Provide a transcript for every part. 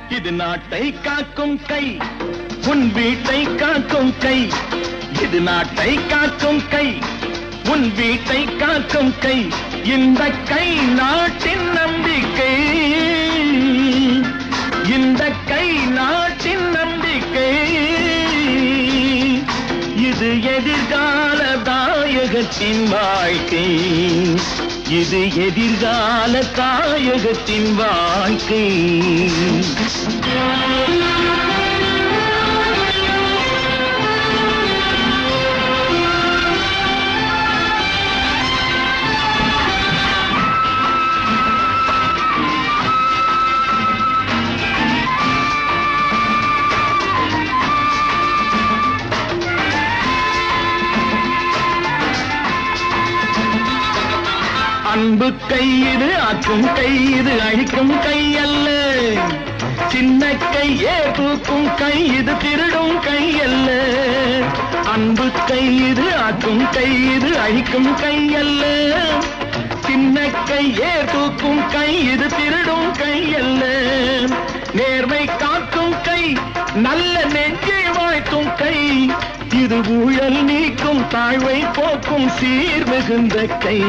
இது நாட்டை காக்கும் கை, உன் வீட்டை காக்கும் கை. இது நாட்டை காக்கும் கை, உன் வீட்டை காக்கும் கை. இந்த கை நாட்டின் நம்பிக்கை, இந்த கை நாட்டின் நம்பிக்கை. இது எதிர்கால தாயகத்தின் வாழ்க்கை, இது எதிர்கால தாயகத்தின் வாழ்க்கை. அன்பு கை இது, ஆக்கும் கை இது, அழிக்கும் கை அல்ல. சின்ன கையே தூக்கும் கை இது, திருடும் கை அல்ல. அன்பு கை இது, ஆக்கும் கை இது, அழிக்கும் கை அல்ல. சின்ன கையே தூக்கும் கை இது, திருடும் கை அல்ல. நேர்மை காக்கும் கை, நல்ல நெஞ்சை வாழ்த்தும் கை. இது ஊழல் நீக்கும், தாழ்வை போக்கும், சீர் மிகுந்த கை.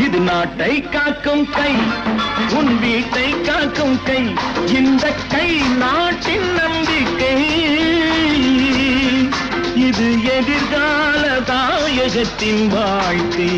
இது நாட்டை காக்கும் கை, உன் வீட்டை காக்கும் கை. இந்த கை நாட்டின் நம்பிக்கை, இது எதிர்கால தாயகத்தின் வாழ்க்கை.